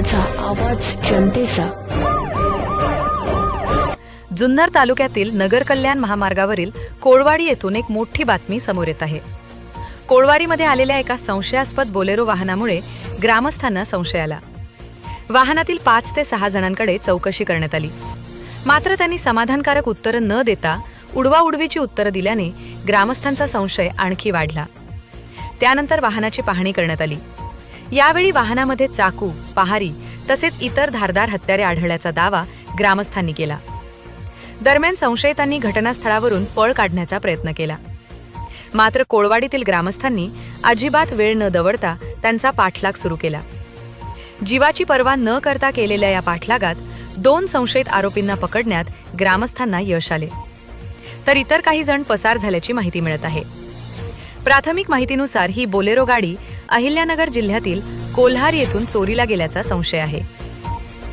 माझा आवाज जनतेचा. जुन्नर तालुक्यातील नगर कल्याण महामार्गावरील कोळवाडी येथून एक मोठी बातमी समोर येत आहे. कोळवाडीमध्ये आलेल्या एका संशयास्पद बोलेरो वाहनामुळे ग्रामस्थांना संशय आला. वाहनातील 5 ते 6 जणांकडे चौकशी करण्यात आली, मात्र त्यांनी समाधानकारक उत्तरं न देता उडवाउडवीची उत्तरं दिल्याने ग्रामस्थांचा संशय आणखी वाढला. त्यानंतर वाहनाची पाहणी करण्यात आली. यावेळी वाहनामध्ये चाकू, पहारी तसेच इतर धारदार हत्यारे आढळल्याचा दावा ग्रामस्थांनी केला. दरम्यान संशयितांनी घटनास्थळावरून पळ काढण्याचा प्रयत्न केला, मात्र कोळवाडीतील ग्रामस्थांनी अजिबात वेळ न दवडता त्यांचा पाठलाग सुरू केला. जीवाची पर्वा न करता केलेल्या या पाठलागात 2 संशयित आरोपींना पकडण्यात ग्रामस्थांना यश आले, तर इतर काही जण पसार झाल्याची माहिती मिळत आहे. प्राथमिक माहितीनुसार ही बोलेरो गाडी अहिल्यानगर जिल्ह्यातील कोल्हार येथून चोरीला गेल्याचा संशय आहे.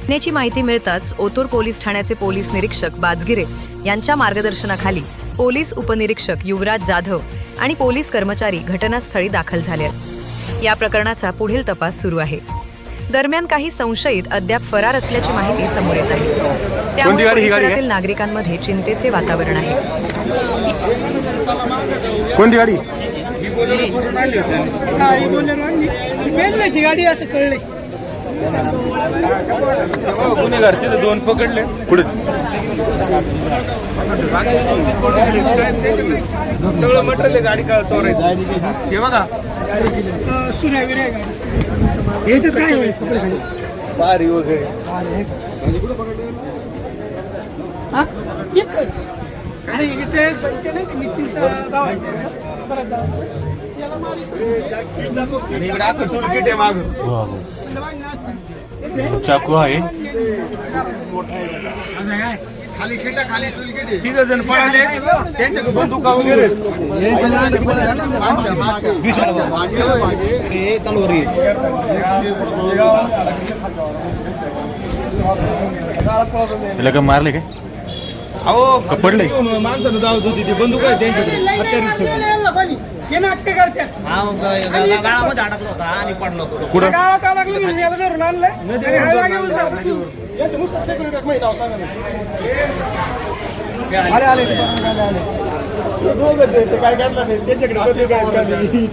घटनेची माहिती मिळताच ओतूर पोलीस ठाण्याचे पोलीस निरीक्षक बाजगिरे यांच्या मार्गदर्शनाखाली पोलीस उपनिरीक्षक युवराज जाधव आणि पोलीस कर्मचारी घटनास्थळी दाखल झाले. या प्रकरणाचा पुढील तपास सुरू आहे. दरम्यान काही संशयित अद्याप फरार असल्याची माहिती समोर येत आहे. त्यामुळे परिसरातील नागरिकांमध्ये चिंतेचे वातावरण आहे. कोणती गाडी? गाडी असं कळले. गुन्हेगारचे 2 पकडले. पुढे सगळं मटेरियल गाडी का चोरायचं हे बघा. सुनावीर आहे गाडी. याच्यात काय होईल? कपडे खाली बारी वगैरे. हा इथंच. आणि इथे नाही का नितीनचं गाव आहे इकडे आता टूलकिट आहे माग. चाकू आहे. खाली शिटा खाली टूलकिट आहे. 3 जण पळाले, त्यांच्या बंदुका वगैरे. का मारले काय? अहो पडले माणसानं धावत होती. ती बंदूक आहे त्यांच्याकडे. हे नाटकं करतात. गाळामध्ये अडकला होता आणि पडलो होतो. कुठं? गावात लागलं म्हणून याला धरून आणलंय आणि हा जागेवर जातो. याचं नुसतं सेक्युरिटी एक महिना सांगा. आले ते दोघं ते काय करणार नाही. त्याच्याकडे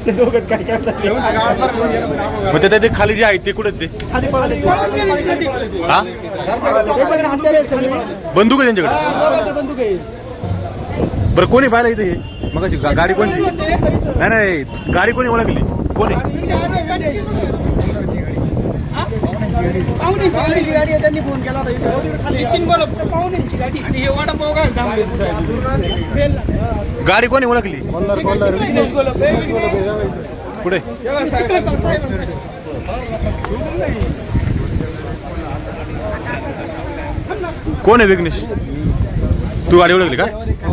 ते दोघं काय करणार. मग ते खाली जे आहे ते कुठे ते हा बंदूक आहे त्यांच्याकडे. बरं कोणी पाहिलं इथे हे? मग गाडी कोणची? नाही गाडी कोणी ओळखली? कोणी? पाहुण्याची गाडी आहे. त्यांनी फोन केला गाडी कोणी ओळखली? पुढे कोण आहे विघ्नेश? तू गाडी ओळखली का?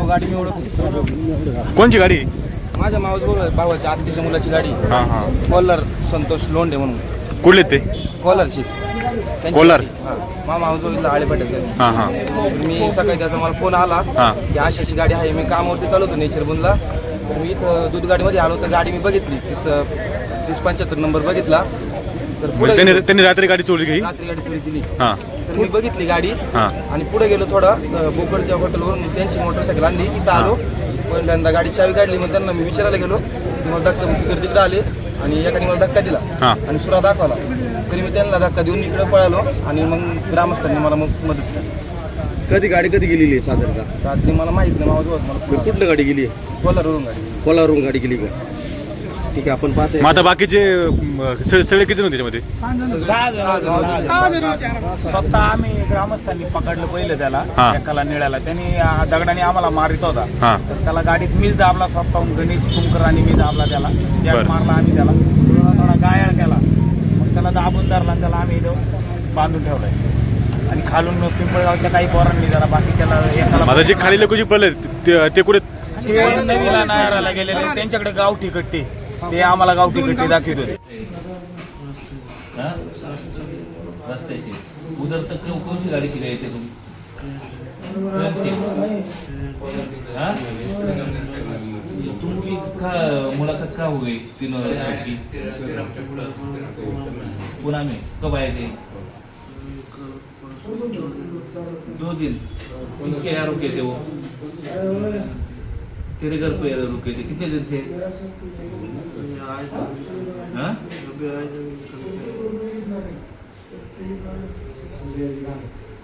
गाडी मी ओळखली. कोणची गाडी? माझ्या भावाच्या आत्तीच्या मुलाची गाडी. हां हां. कोल्हार संतोष लोंढे म्हणून. कुठले ते? कोल्हारची. कोल्हार? मामा आजोबाला आळेपाट्याचे. हां हां. मी सकाळी त्याचा मला फोन आला की अशी गाडी आहे. मी कामावरती चालू होतो नेचरबुनला. तर मी इथं दूध गाडीमध्ये आलो तर गाडी मी बघितली. 3075 नंबर बघितला. तर पुढे त्यांनी रात्री गाडी चोरी केली. रात्री गाडी चोरी केली. हां. तर मी बघितली गाडी हां. आणि पुढे गेलो थोडं. बोकडच्या हॉटेलवरून त्यांची मोटरसायकल आणली. इथं आलो. पहिल्यांदा गाडी चावी काढली. मग त्यांना मी विचारायला गेलो. मला धक्का तिकडे आले आणि एकाने मला धक्का दिला आणि सुरा दाखवला. तरी मी त्यांना धक्का देऊन इकडे पळालो आणि मग ग्रामस्थांनी मला मग मदत केली. कधी गाडी कधी गेलेली आहे साधारणतः? रात्री मला माहित नाही. मला कुठलं गाडी गेली आहे? कोल्हारवरून गाडी. कोल्हारवरून गाडी गेली का? ठीक आहे आपण पाहतोय. मग आता बाकीचे सगळे किती होते त्याच्यामध्ये? 6 स्वतः आम्ही ग्रामस्थांनी पकडलं पहिलं त्याला. एकाला निळाला त्यांनी दगडाने आम्हाला मारित होता. तर त्याला गाडीत मीच दाबला स्वतःहून. गणेश कुमकर आणि मी दाबला त्याला. जॅक मारला आम्ही त्याला. थोडा गायाळ केला. मग त्याला दाबून धरला आणि त्याला आम्ही बांधून ठेवलाय. आणि खालून पिंपळगावच्या काही पोरांनी जरा बाकीच्याला एकाला जे खाली लोक जे पडले ते कुठे? नवीला नायराला गेलेले. त्यांच्याकडे गावठी कट्टे. ते आम्हाला गावठी कट्टे दाखवत होते. रस्त्याची उधर तक कौन सी गाड़ी से गए थे तुम? तुमकी मुलाकात का हुई तीनों की? पुणे में कब आए थे? 2 दिन किसके यहाँ रुके थे वो? तेरे घर पे रुके थे, कितने दिन थे? हाँ?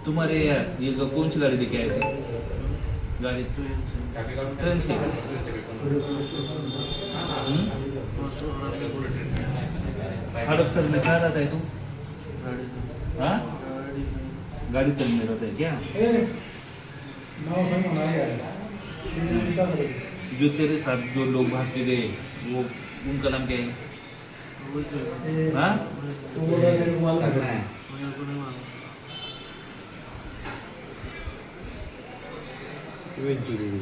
तुम्हारे यहाँ ये कौन सी गाड़ी लेके आए थे? गाड़ी ट्रेन से? हड़पसर में कहाँ रहता है तू? हाँ? गाड़ी तक में रहता है क्या? जो तेरे साथ जो लोग भाग के गए वो उनका नाम क्या है? हाँ? Eventually.